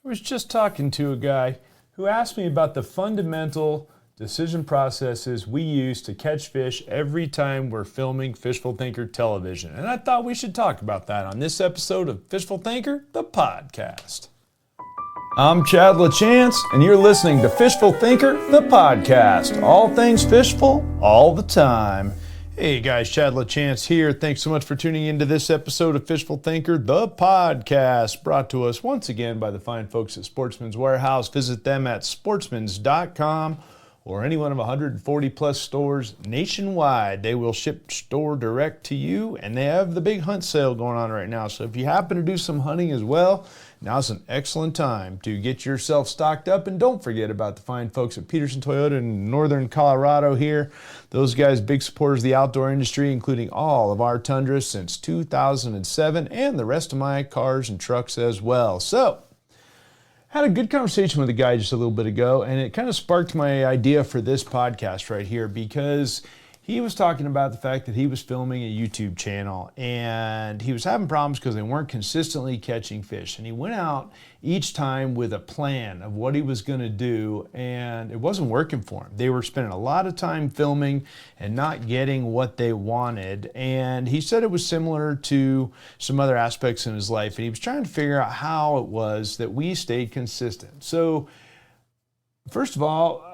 I was just talking to a guy who asked me about the fundamental decision processes we use to catch fish every time we're filming Fishful Thinker television. And I thought we should talk about that on this episode of Fishful Thinker, the podcast. I'm Chad LaChance, and you're listening to Fishful Thinker, the podcast. All things fishful, all the time. Hey guys, Chad LaChance here. Thanks so much for tuning into this episode of Fishful Thinker, the podcast, brought to us once again by the fine folks at Sportsman's Warehouse. Visit them at sportsmans.com or any one of 140 plus stores nationwide. They will ship store direct to you, and they have the big hunt sale going on right now. So if you happen to do some hunting as well, now's an excellent time to get yourself stocked up. And don't forget about the fine folks at Peterson Toyota in northern Colorado here. Those guys, big supporters of the outdoor industry, including all of our Tundras since 2007 and the rest of my cars and trucks as well. So, had a good conversation with a guy just a little bit ago, and it kind of sparked my idea for this podcast right here, because he was talking about the fact that he was filming a YouTube channel and he was having problems because they weren't consistently catching fish. And he went out each time with a plan of what he was going to do, and it wasn't working for him. They were spending a lot of time filming and not getting what they wanted. And he said it was similar to some other aspects in his life, and he was trying to figure out how it was that we stayed consistent. So, first of all,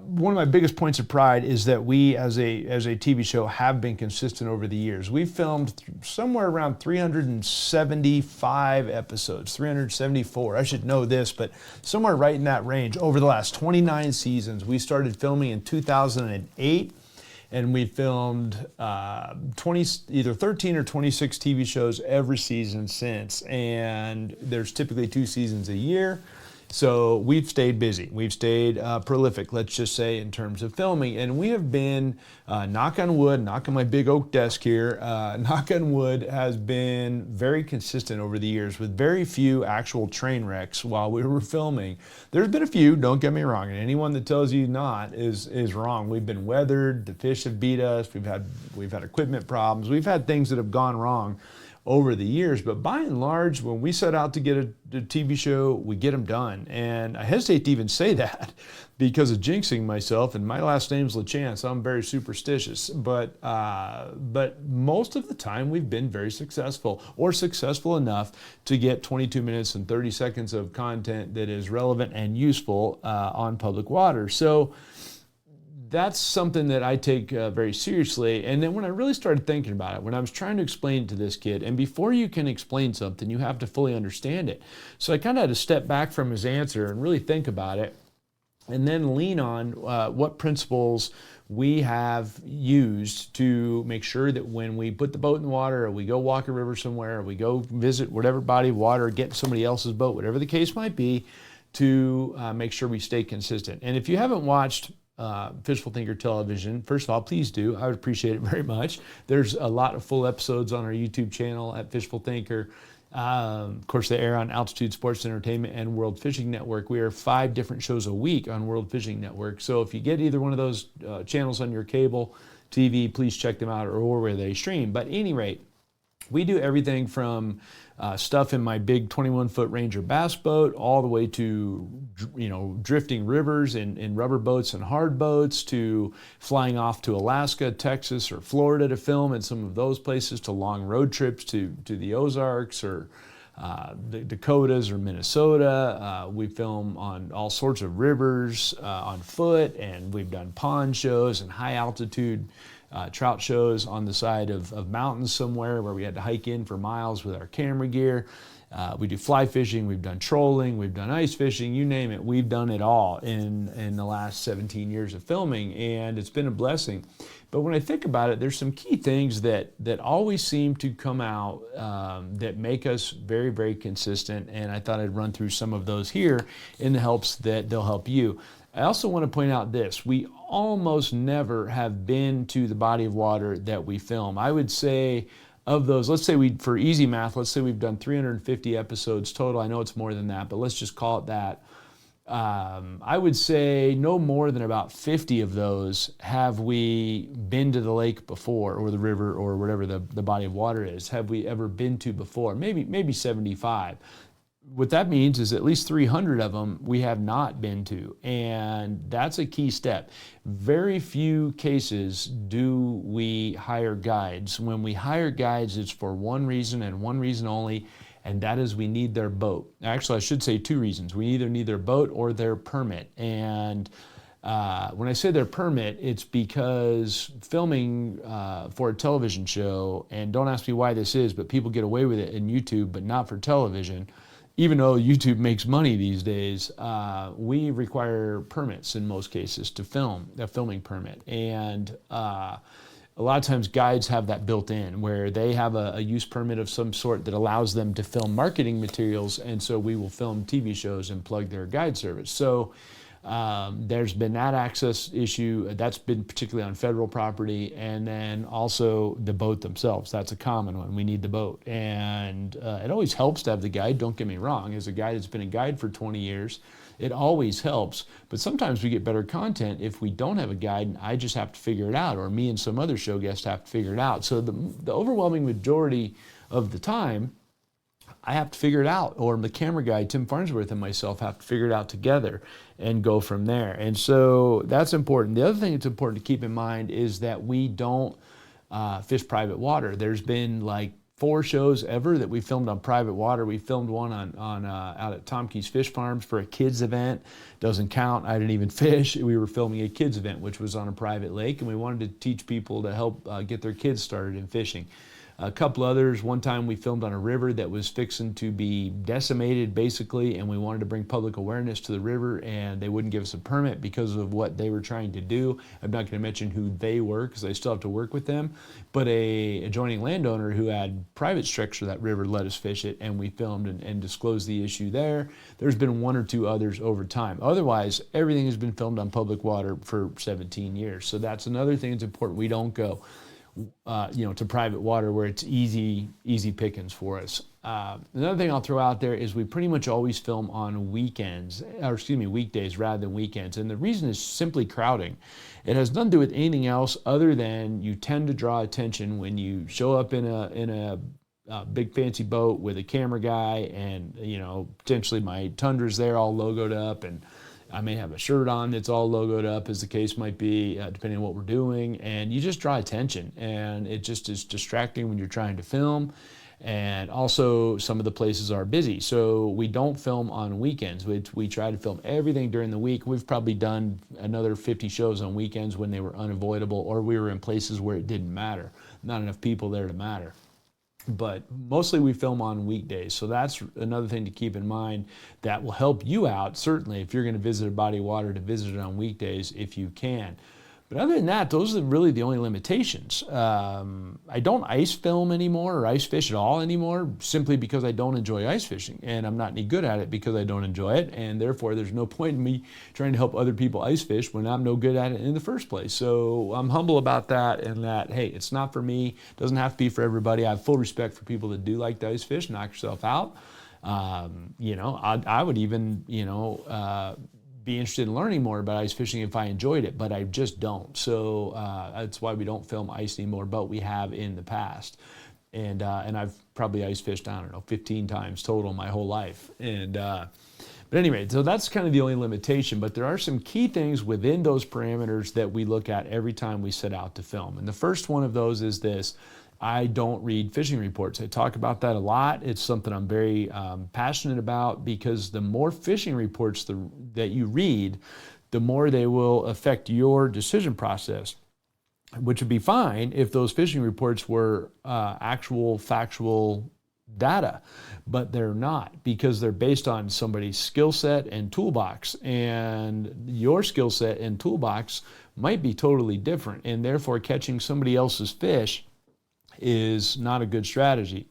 one of my biggest points of pride is that we, as a TV show, have been consistent over the years. We've filmed somewhere around 375 episodes, 374. I should know this, but somewhere right in that range over the last 29 seasons. We started filming in 2008, and we filmed either 13 or 26 TV shows every season since. And there's typically 2 seasons a year. So we've stayed busy. We've stayed prolific, let's just say, in terms of filming. And we have been, knock on wood, knock on my big oak desk here, knock on wood, has been very consistent over the years with very few actual train wrecks while we were filming. There's been a few, don't get me wrong, and anyone that tells you not is wrong. We've been weathered, the fish have beat us, we've had equipment problems, we've had things that have gone wrong over the years, but by and large, when we set out to get a TV show, we get them done. And I hesitate to even say that because of jinxing myself, and my last name's LaChance. I'm very superstitious, but most of the time we've been very successful, or successful enough to get 22 minutes and 30 seconds of content that is relevant and useful on public water. So that's something that I take very seriously. And then when I really started thinking about it, when I was trying to explain it to this kid, and before you can explain something, you have to fully understand it. So I kind of had to step back from his answer and really think about it, and then lean on what principles we have used to make sure that when we put the boat in the water, or we go walk a river somewhere, or we go visit whatever body of water, or get in somebody else's boat, whatever the case might be, to make sure we stay consistent. And if you haven't watched Fishful Thinker television, first of all, please do. I would appreciate it very much. There's a lot of full episodes on our YouTube channel at Fishful Thinker. Of course, they air on Altitude Sports Entertainment and World Fishing Network. We are 5 different shows a week on World Fishing Network. So if you get either one of those channels on your cable TV, please check them out, or where they stream. But at any rate, we do everything from stuff in my big 21-foot Ranger bass boat, all the way to, drifting rivers in rubber boats and hard boats, to flying off to Alaska, Texas, or Florida to film in some of those places, to long road trips to the Ozarks or the Dakotas or Minnesota. We film on all sorts of rivers on foot, and we've done pond shows and high altitude trout shows on the side of mountains somewhere where we had to hike in for miles with our camera gear. We do fly fishing, we've done trolling, we've done ice fishing, you name it. We've done it all in the last 17 years of filming, and it's been a blessing. But when I think about it, there's some key things that always seem to come out that make us very, very consistent, and I thought I'd run through some of those here in the hopes that they'll help you. I also want to point out this: we almost never have been to the body of water that we film. I would say of those, let's say for easy math, let's say we've done 350 episodes total. I know it's more than that, but let's just call it that. I would say no more than about 50 of those have we been to the lake before, or the river, or whatever the body of water is, have we ever been to before. Maybe 75. what that means is at least 300 of them we have not been to, and that's a key step. Very few cases do we hire guides. When we hire guides, it's for one reason and one reason only, and that is we need their boat. Actually, I should say two reasons. We either need their boat or their permit. And when I say their permit, it's because filming for a television show, and don't ask me why this is, but people get away with it in YouTube, but not for television. Even though YouTube makes money these days, we require permits in most cases to film, a filming permit. And a lot of times guides have that built in, where they have a use permit of some sort that allows them to film marketing materials, and so we will film TV shows and plug their guide service. So there's been that access issue. That's been particularly on federal property, and then also the boat themselves. That's a common one. We need the boat, and it always helps to have the guide. Don't get me wrong. As a guide that's been a guide for 20 years, it always helps. But sometimes we get better content if we don't have a guide, and I just have to figure it out, or me and some other show guest have to figure it out. So the overwhelming majority of the time, I have to figure it out, or the camera guy, Tim Farnsworth, and myself have to figure it out together and go from there. And so that's important. The other thing that's important to keep in mind is that we don't fish private water. There's been like 4 shows ever that we filmed on private water. We filmed one on out at Tom Key's Fish Farms for a kids event. Doesn't count. I didn't even fish. We were filming a kids event, which was on a private lake, and we wanted to teach people to help get their kids started in fishing. A couple others. One time we filmed on a river that was fixing to be decimated, basically, and we wanted to bring public awareness to the river, and they wouldn't give us a permit because of what they were trying to do. I'm not going to mention who they were because I still have to work with them, but a adjoining landowner who had private structure to that river let us fish it, and we filmed and disclosed the issue there. There's been 1 or 2 others over time. Otherwise, everything has been filmed on public water for 17 years. So that's another thing that's important. We don't go to private water where it's easy pickings for us. Another thing I'll throw out there is we pretty much always film on weekdays rather than weekends. And the reason is simply crowding. It has nothing to do with anything else other than you tend to draw attention when you show up in a big fancy boat with a camera guy, and potentially my Tundra's there all logoed up, and I may have a shirt on that's all logoed up, as the case might be, depending on what we're doing, and you just draw attention, and it just is distracting when you're trying to film. And also, some of the places are busy, so we don't film on weekends. We try to film everything during the week. We've probably done another 50 shows on weekends when they were unavoidable, or we were in places where it didn't matter, not enough people there to matter. But mostly we film on weekdays. So that's another thing to keep in mind that will help you out, certainly, if you're going to visit a body of water, to visit it on weekdays if you can. But other than that, those are really the only limitations. I don't ice film anymore or ice fish at all anymore, simply because I don't enjoy ice fishing, and I'm not any good at it because I don't enjoy it, and therefore there's no point in me trying to help other people ice fish when I'm no good at it in the first place. So I'm humble about that, and that, hey, it's not for me, doesn't have to be for everybody. I have full respect for people that do like to ice fish. Knock yourself out. I would even, be interested in learning more about ice fishing if I enjoyed it, but I just don't. So that's why we don't film ice anymore, but we have in the past. And I've probably ice fished, 15 times total my whole life. But anyway, so that's kind of the only limitation, but there are some key things within those parameters that we look at every time we set out to film. And the first one of those is this: I don't read fishing reports. I talk about that a lot. It's something I'm very passionate about, because the more fishing reports that you read, the more they will affect your decision process, which would be fine if those fishing reports were actual factual data, but they're not, because they're based on somebody's skill set and toolbox, and your skill set and toolbox might be totally different, and therefore catching somebody else's fish is not a good strategy.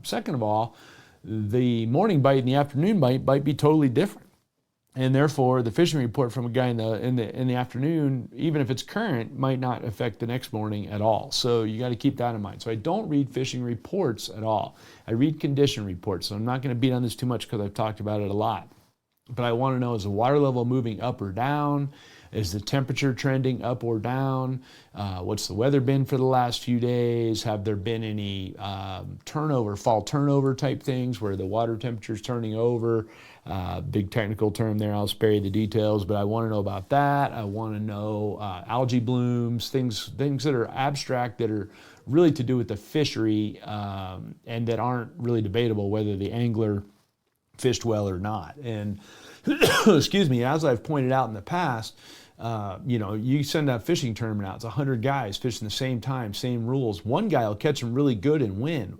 Second of all, the morning bite and the afternoon bite might be totally different, and therefore the fishing report from a guy in the afternoon, even if it's current, might not affect the next morning at all. So you got to keep that in mind. So I don't read fishing reports at all. I read condition reports. So I'm not going to beat on this too much because I've talked about it a lot. But I want to know, is the water level moving up or down? Is the temperature trending up or down? What's the weather been for the last few days? Have there been any fall turnover type things where the water temperature is turning over? Big technical term there, I'll spare you the details, but I want to know about that. I want to know algae blooms, things that are abstract, that are really to do with the fishery, and that aren't really debatable whether the angler fished well or not. And excuse me, as I've pointed out in the past, you send a fishing tournament out, it's 100 guys fishing the same time, same rules. One guy will catch them really good and win.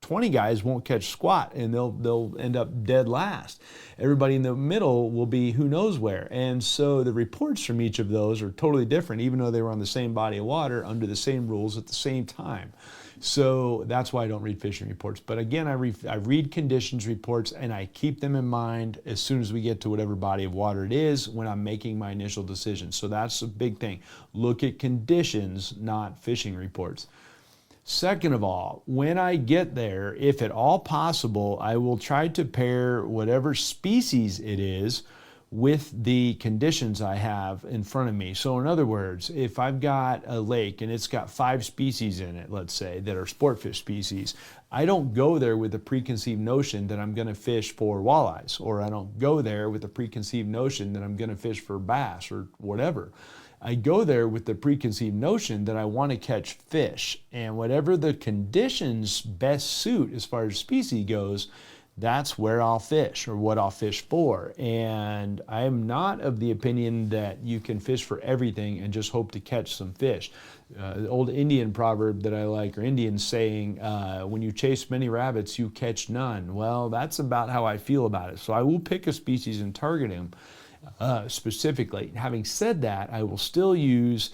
20 guys won't catch squat, and they'll end up dead last. Everybody in the middle will be who knows where. And so the reports from each of those are totally different, even though they were on the same body of water under the same rules at the same time. So that's why I don't read fishing reports. But again, I read conditions reports, and I keep them in mind as soon as we get to whatever body of water it is when I'm making my initial decision. So that's a big thing. Look at conditions, not fishing reports. Second of all, when I get there, if at all possible, I will try to pair whatever species it is with the conditions I have in front of me. So in other words, if I've got a lake and it's got 5 species in it, let's say, that are sport fish species, I don't go there with a preconceived notion that I'm going to fish for walleyes, or I don't go there with a preconceived notion that I'm going to fish for bass or whatever. I go there with the preconceived notion that I want to catch fish, and whatever the conditions best suit as far as species goes, that's where I'll fish or what I'll fish for. And I am not of the opinion that you can fish for everything and just hope to catch some fish. The old Indian proverb that I like, or Indian saying, when you chase many rabbits, you catch none. Well, that's about how I feel about it. So I will pick a species and target him specifically. Having said that, I will still use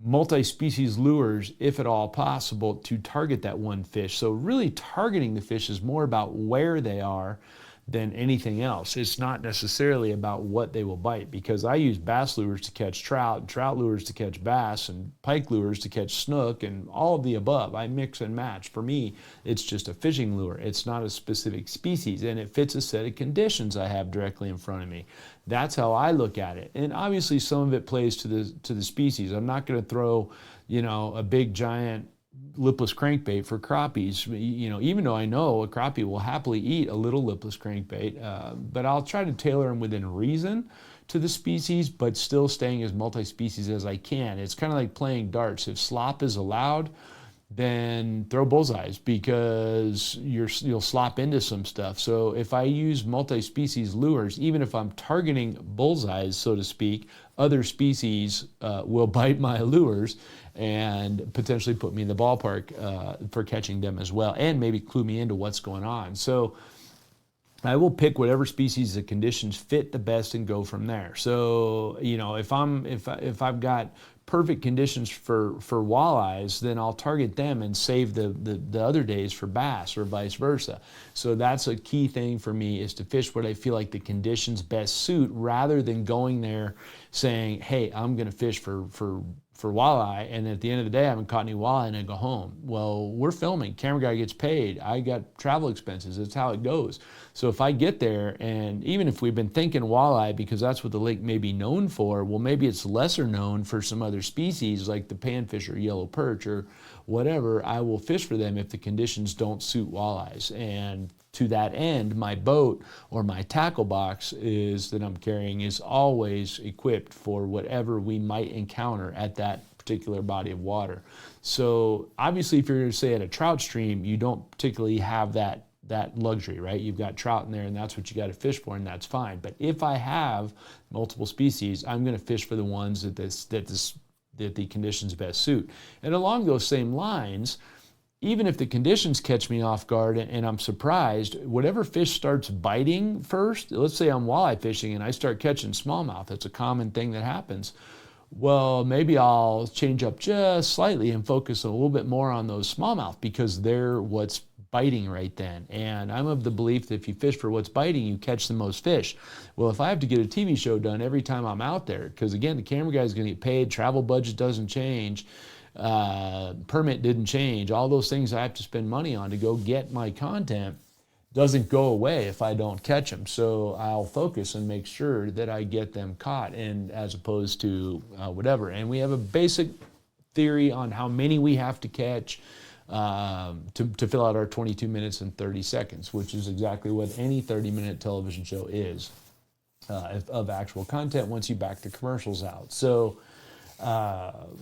multi-species lures, if at all possible, to target that one fish. So really targeting the fish is more about where they are than anything else. It's not necessarily about what they will bite, because I use bass lures to catch trout, trout lures to catch bass, and pike lures to catch snook, and all of the above. I mix and match. For me, it's just a fishing lure. It's not a specific species, and it fits a set of conditions I have directly in front of me. That's how I look at it. And obviously some of it plays to the species. I'm not going to throw, a big giant lipless crankbait for crappies, even though I know a crappie will happily eat a little lipless crankbait, but I'll try to tailor them within reason to the species, but still staying as multi-species as I can. It's kind of like playing darts. If slop is allowed, then throw bullseyes, because you'll slop into some stuff. So if I use multi-species lures, even if I'm targeting bullseyes, so to speak, other species will bite my lures and potentially put me in the ballpark for catching them as well, and maybe clue me into what's going on. So I will pick whatever species the conditions fit the best and go from there. So, if I've got perfect conditions for walleyes, then I'll target them and save the other days for bass, or vice versa. So that's a key thing for me, is to fish what I feel like the conditions best suit, rather than going there saying, hey, I'm going to fish for walleye, and at the end of the day I haven't caught any walleye and I go home. Well, we're filming, camera guy gets paid, I got travel expenses, that's how it goes. So if I get there, and even if we've been thinking walleye because that's what the lake may be known for, well, maybe it's lesser known for some other species like the panfish or yellow perch or whatever, I will fish for them if the conditions don't suit walleyes. And to that end, my boat or my tackle box that I'm carrying is always equipped for whatever we might encounter at that particular body of water. So obviously, if you're going to say at a trout stream, you don't particularly have that luxury, right? You've got trout in there, and that's what you got to fish for, and that's fine. But if I have multiple species, I'm going to fish for the ones that the conditions best suit. And along those same lines, even if the conditions catch me off guard and I'm surprised, whatever fish starts biting first, let's say I'm walleye fishing and I start catching smallmouth, that's a common thing that happens. Well, maybe I'll change up just slightly and focus a little bit more on those smallmouth, because they're what's biting right then. And I'm of the belief that if you fish for what's biting, you catch the most fish. Well, if I have to get a TV show done every time I'm out there, because again, the camera guy is going to get paid, travel budget doesn't change, permit didn't change, all those things I have to spend money on to go get my content, doesn't go away if I don't catch them. So I'll focus and make sure that I get them caught, and as opposed to whatever. And we have a basic theory on how many we have to catch to fill out our 22 minutes and 30 seconds, which is exactly what any 30-minute television show is of actual content once you back the commercials out. So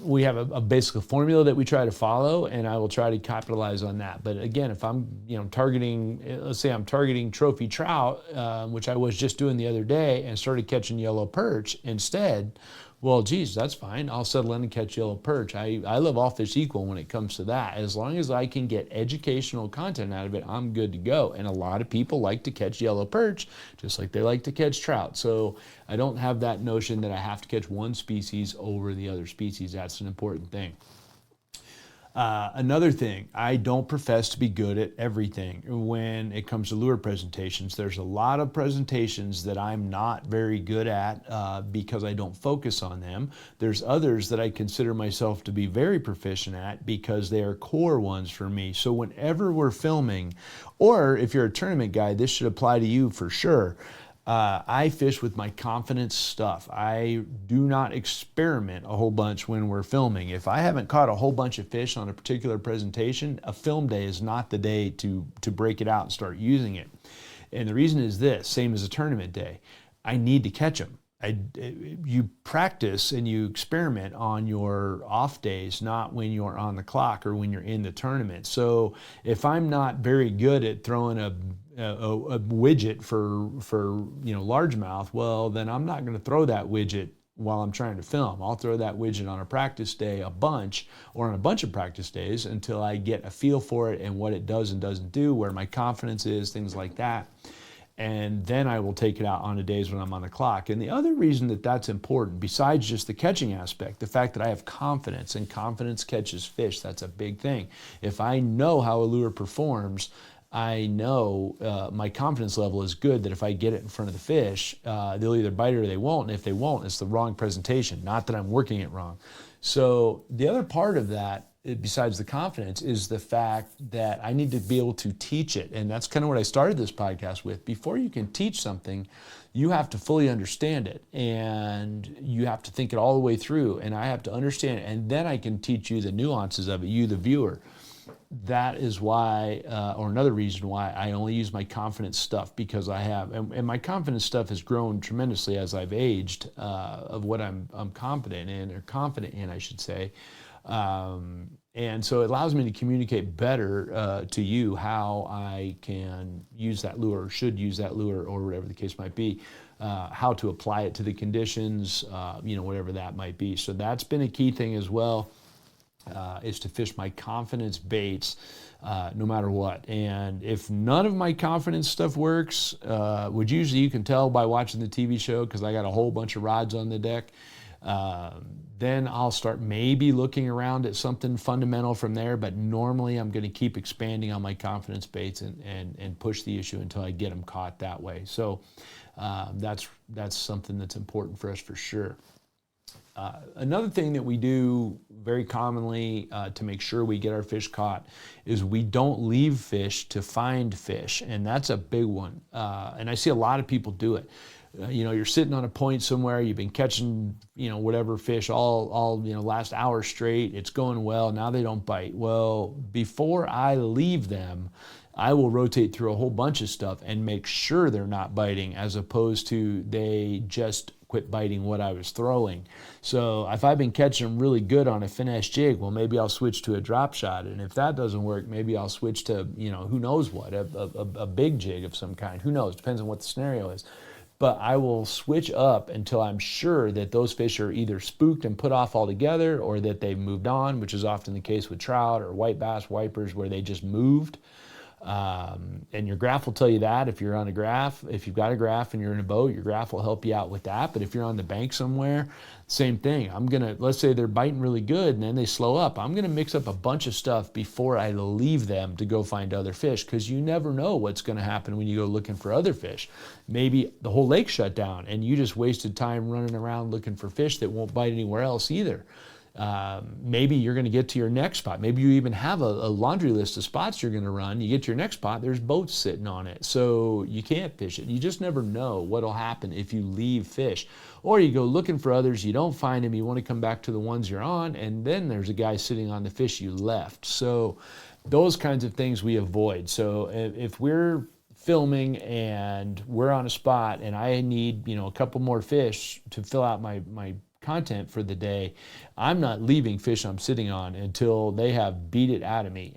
we have a basic formula that we try to follow, and I will try to capitalize on that. But again, if I'm targeting, let's say I'm targeting trophy trout, which I was just doing the other day, and started catching yellow perch instead, well, geez, that's fine. I'll settle in and catch yellow perch. I love all fish equal when it comes to that. As long as I can get educational content out of it, I'm good to go. And a lot of people like to catch yellow perch just like they like to catch trout. So I don't have that notion that I have to catch one species over the other species. That's an important thing. Another thing, I don't profess to be good at everything when it comes to lure presentations. There's a lot of presentations that I'm not very good at because I don't focus on them. There's others that I consider myself to be very proficient at because they are core ones for me. So whenever we're filming, or if you're a tournament guy, this should apply to you for sure. I fish with my confidence stuff. I do not experiment a whole bunch when we're filming. If I haven't caught a whole bunch of fish on a particular presentation, a film day is not the day to break it out and start using it. And the reason is this, same as a tournament day. I need to catch them. You practice and you experiment on your off days, not when you're on the clock or when you're in the tournament. So if I'm not very good at throwing a widget for largemouth, well, then I'm not going to throw that widget while I'm trying to film. I'll throw that widget on a practice day a bunch, or on a bunch of practice days, until I get a feel for it and what it does and doesn't do, where my confidence is, things like that. And then I will take it out on the days when I'm on the clock. And the other reason that that's important, besides just the catching aspect, the fact that I have confidence, and confidence catches fish, that's a big thing. If I know how a lure performs, I know my confidence level is good that if I get it in front of the fish, they'll either bite it or they won't. And if they won't, it's the wrong presentation, not that I'm working it wrong. So the other part of that, besides the confidence, is the fact that I need to be able to teach it. And that's kind of what I started this podcast with. Before you can teach something, you have to fully understand it, and you have to think it all the way through, and I have to understand it, and then I can teach you the nuances of it, you the viewer. That is why, or another reason why, I only use my confidence stuff, because I have, and my confidence stuff has grown tremendously as I've aged, of what I'm confident in, I should say. And so it allows me to communicate better to you how I can use that lure, or should use that lure, or whatever the case might be, how to apply it to the conditions, whatever that might be. So that's been a key thing as well, is to fish my confidence baits no matter what. And if none of my confidence stuff works, which usually you can tell by watching the TV show, because I got a whole bunch of rods on the deck, then I'll start maybe looking around at something fundamental from there. But normally I'm going to keep expanding on my confidence baits and push the issue until I get them caught that way. So that's something that's important for us for sure. Another thing that we do very commonly to make sure we get our fish caught is we don't leave fish to find fish, and that's a big one. And I see a lot of people do it. You're sitting on a point somewhere, you've been catching, whatever fish all last hour straight, it's going well, now they don't bite. Well, before I leave them, I will rotate through a whole bunch of stuff and make sure they're not biting, as opposed to they just quit biting what I was throwing. So if I've been catching them really good on a finesse jig, well, maybe I'll switch to a drop shot. And if that doesn't work, maybe I'll switch to, who knows what, a big jig of some kind. Who knows? Depends on what the scenario is. But I will switch up until I'm sure that those fish are either spooked and put off altogether, or that they've moved on, which is often the case with trout or white bass wipers, where they just moved. And your graph will tell you that if you're on a graph. If you've got a graph and you're in a boat, your graph will help you out with that. But if you're on the bank somewhere, same thing. Let's say they're biting really good and then they slow up. I'm gonna mix up a bunch of stuff before I leave them to go find other fish, because you never know what's gonna happen when you go looking for other fish. Maybe the whole lake shut down and you just wasted time running around looking for fish that won't bite anywhere else either. Maybe you're going to get to your next spot. Maybe you even have a laundry list of spots you're going to run. You get to your next spot, there's boats sitting on it. So you can't fish it. You just never know what'll happen if you leave fish. Or you go looking for others, you don't find them, you want to come back to the ones you're on, and then there's a guy sitting on the fish you left. So those kinds of things we avoid. So if we're filming and we're on a spot and I need, a couple more fish to fill out my content for the day, I'm not leaving fish I'm sitting on until they have beat it out of me.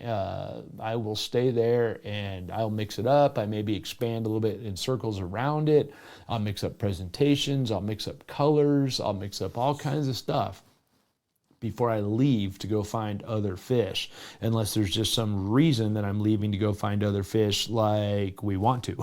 I will stay there and I'll mix it up. I maybe expand a little bit in circles around it. I'll mix up presentations. I'll mix up colors. I'll mix up all kinds of stuff before I leave to go find other fish, unless there's just some reason that I'm leaving to go find other fish, like we want to,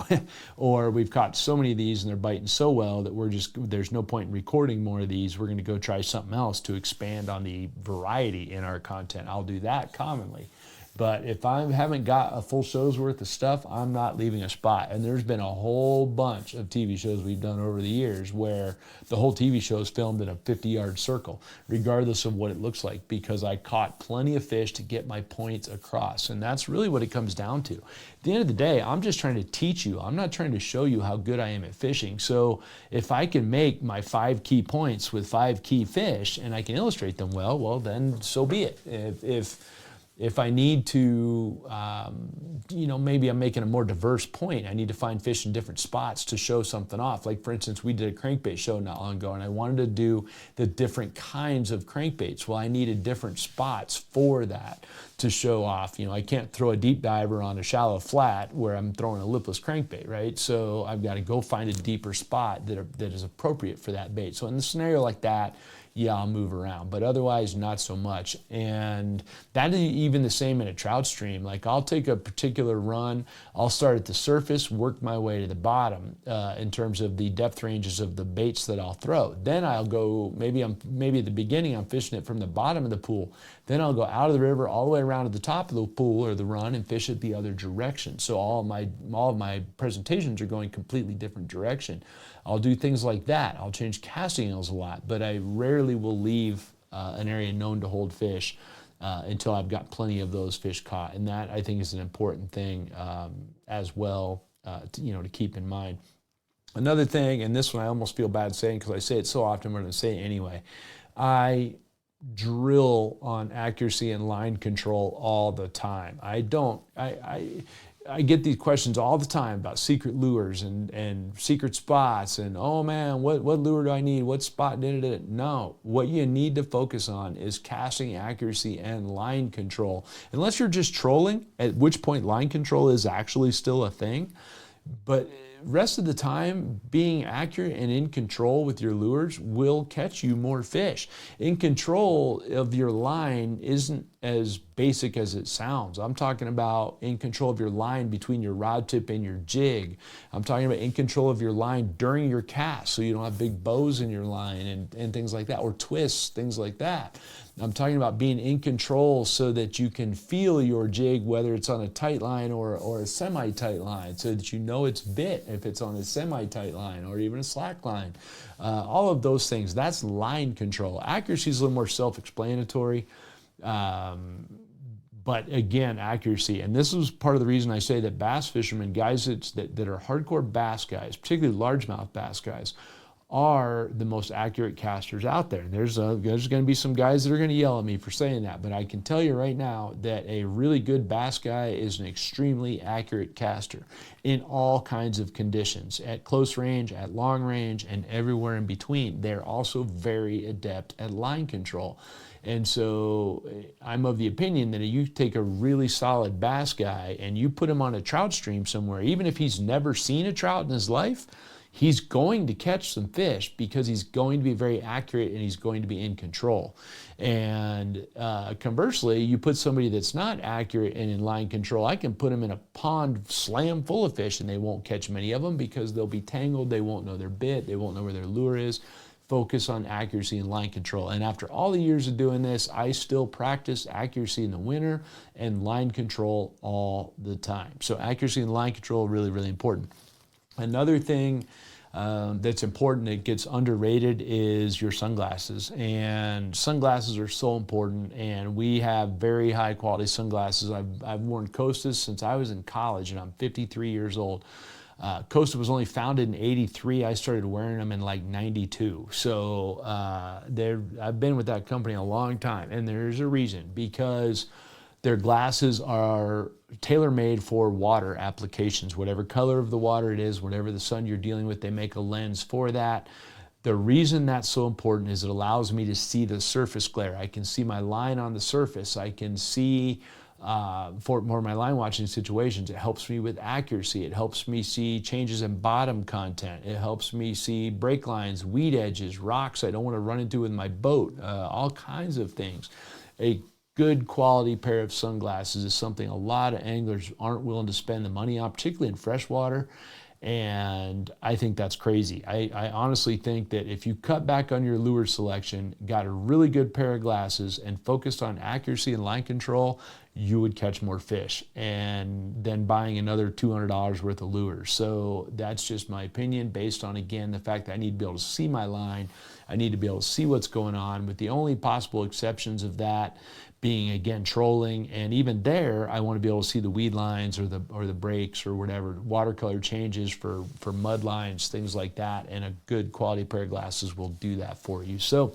or we've caught so many of these and they're biting so well that there's no point in recording more of these. We're going to go try something else to expand on the variety in our content. I'll do that commonly. But if I haven't got a full show's worth of stuff, I'm not leaving a spot. And there's been a whole bunch of TV shows we've done over the years where the whole TV show is filmed in a 50-yard circle, regardless of what it looks like, because I caught plenty of fish to get my points across. And that's really what it comes down to. At the end of the day, I'm just trying to teach you. I'm not trying to show you how good I am at fishing. So if I can make my 5 key points with 5 key fish and I can illustrate them well, then so be it. If I need to, maybe I'm making a more diverse point. I need to find fish in different spots to show something off. Like, for instance, we did a crankbait show not long ago, and I wanted to do the different kinds of crankbaits. Well, I needed different spots for that to show off. I can't throw a deep diver on a shallow flat where I'm throwing a lipless crankbait, right? So I've got to go find a deeper spot that is appropriate for that bait. So in a scenario like that, yeah, I'll move around, but otherwise not so much. And that is even the same in a trout stream. Like, I'll take a particular run, I'll start at the surface, work my way to the bottom in terms of the depth ranges of the baits that I'll throw. Then I'll go, maybe at the beginning I'm fishing it from the bottom of the pool. Then I'll go out of the river all the way around to the top of the pool or the run and fish it the other direction. So all of my presentations are going completely different direction. I'll do things like that. I'll change casting angles a lot, but I rarely will leave an area known to hold fish until I've got plenty of those fish caught. And that, I think, is an important thing as well to keep in mind. Another thing, and this one I almost feel bad saying because I say it so often, but I'm going to say it anyway. I drill on accuracy and line control all the time. I get these questions all the time about secret lures and secret spots and, oh man, what lure do I need? What spot did it? No, what you need to focus on is casting accuracy and line control. Unless you're just trolling, at which point line control is actually still a thing. But rest of the time, being accurate and in control with your lures will catch you more fish. In control of your line isn't as basic as it sounds. I'm talking about in control of your line between your rod tip and your jig. I'm talking about in control of your line during your cast, so you don't have big bows in your line and things like that, or twists, things like that. I'm talking about being in control so that you can feel your jig, whether it's on a tight line or a semi-tight line, so that you know it's bit if it's on a semi-tight line or even a slack line. All of those things, that's line control. Accuracy is a little more self-explanatory, but again, accuracy. And this is part of the reason I say that bass fishermen, guys that are hardcore bass guys, particularly largemouth bass guys, are the most accurate casters out there. And there's going to be some guys that are going to yell at me for saying that, but I can tell you right now that a really good bass guy is an extremely accurate caster in all kinds of conditions, at close range, at long range, and everywhere in between. They're also very adept at line control. And so I'm of the opinion that if you take a really solid bass guy and you put him on a trout stream somewhere, even if he's never seen a trout in his life, he's going to catch some fish because he's going to be very accurate and he's going to be in control. And conversely, you put somebody that's not accurate and in line control, I can put them in a pond slam full of fish and they won't catch many of them because they'll be tangled, they won't know their bit, they won't know where their lure is. Focus on accuracy and line control. And after all the years of doing this, I still practice accuracy in the winter and line control all the time. So accuracy and line control are really, really important. Another thing that's important that gets underrated is your sunglasses. And sunglasses are so important, and we have very high quality sunglasses. I've worn Costas since I was in college, and I'm 53 years old. Costa was only founded in '83. I started wearing them in like '92. So I've been with that company a long time, and there's a reason, because their glasses are tailor-made for water applications. Whatever color of the water it is, whatever the sun you're dealing with, they make a lens for that. The reason that's so important is it allows me to see the surface glare. I can see my line on the surface. I can see for more of my line watching situations. It helps me with accuracy. It helps me see changes in bottom content. It helps me see brake lines, weed edges, rocks I don't want to run into with my boat, all kinds of things. A good quality pair of sunglasses is something a lot of anglers aren't willing to spend the money on, particularly in freshwater. And I think that's crazy. I honestly think that if you cut back on your lure selection, got a really good pair of glasses, and focused on accuracy and line control, you would catch more fish and then buying another $200 worth of lures. So that's just my opinion, based on, again, the fact that I need to be able to see my line. I need to be able to see what's going on, with the only possible exceptions of that being, again, trolling. And even there, I want to be able to see the weed lines or the breaks or whatever, watercolor changes for mud lines, things like that. And a good quality pair of glasses will do that for you. So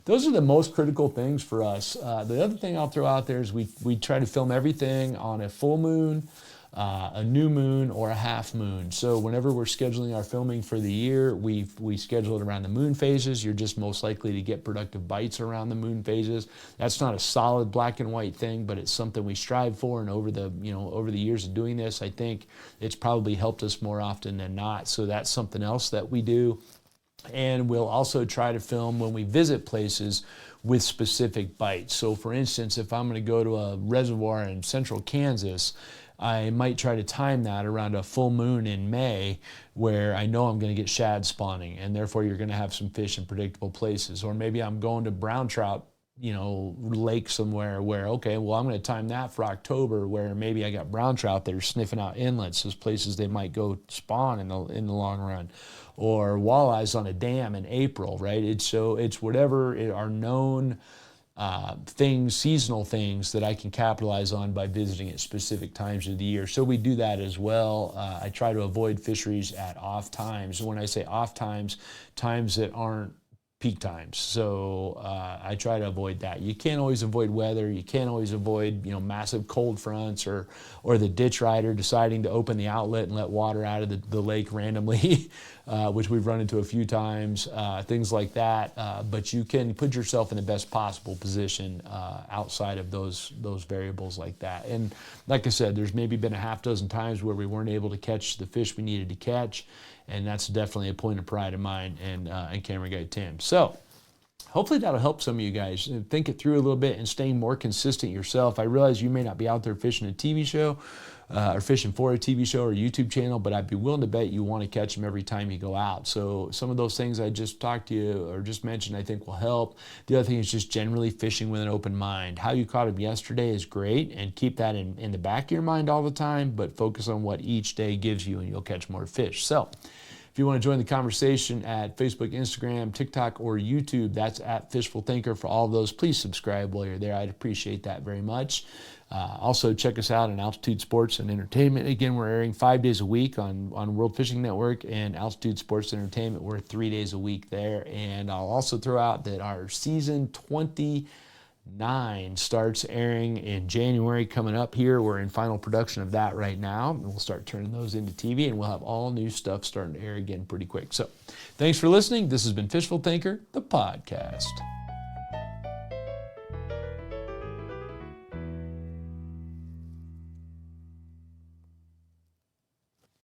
those are the most critical things for us. The other thing I'll throw out there is we try to film everything on a full moon, a new moon, or a half moon. So whenever we're scheduling our filming for the year, we schedule it around the moon phases. You're just most likely to get productive bites around the moon phases. That's not a solid black and white thing, but it's something we strive for. And over the years of doing this, I think it's probably helped us more often than not. So that's something else that we do. And we'll also try to film when we visit places with specific bites. So for instance, if I'm going to go to a reservoir in central Kansas, I might try to time that around a full moon in May, where I know I'm going to get shad spawning, and therefore you're going to have some fish in predictable places. Or maybe I'm going to brown trout, lake somewhere where, okay, well, I'm going to time that for October, where maybe I got brown trout that are sniffing out inlets, those places they might go spawn in the long run. Or walleyes on a dam in April, right? It's whatever are known things, seasonal things that I can capitalize on by visiting at specific times of the year. So we do that as well. I try to avoid fisheries at off times. When I say off times, times that aren't peak times. So I try to avoid that. You can't always avoid weather. You can't always avoid massive cold fronts or the ditch rider deciding to open the outlet and let water out of the lake randomly, which we've run into a few times, things like that. But you can put yourself in the best possible position outside of those variables like that. And like I said, there's maybe been a half dozen times where we weren't able to catch the fish we needed to catch. And that's definitely a point of pride of mine and Camera Guy Tim. So hopefully that'll help some of you guys think it through a little bit and staying more consistent yourself. I realize you may not be out there fishing a TV show or fishing for a TV show or YouTube channel, but I'd be willing to bet you want to catch them every time you go out. So some of those things I just talked to you or just mentioned I think will help. The other thing is just generally fishing with an open mind. How you caught them yesterday is great, and keep that in the back of your mind all the time, but focus on what each day gives you and you'll catch more fish. So if you want to join the conversation at Facebook, Instagram, TikTok, or YouTube, that's at Fishful Thinker. For all of those, please subscribe while you're there. I'd appreciate that very much. Also, check us out on Altitude Sports and Entertainment. Again, we're airing 5 days a week on World Fishing Network and Altitude Sports and Entertainment. We're 3 days a week there. And I'll also throw out that our season 29 starts airing in January coming up here. We're in final production of that right now, and we'll start turning those into TV, and we'll have all new stuff starting to air again pretty quick. So thanks for listening. This has been Fishful Thinker, the podcast.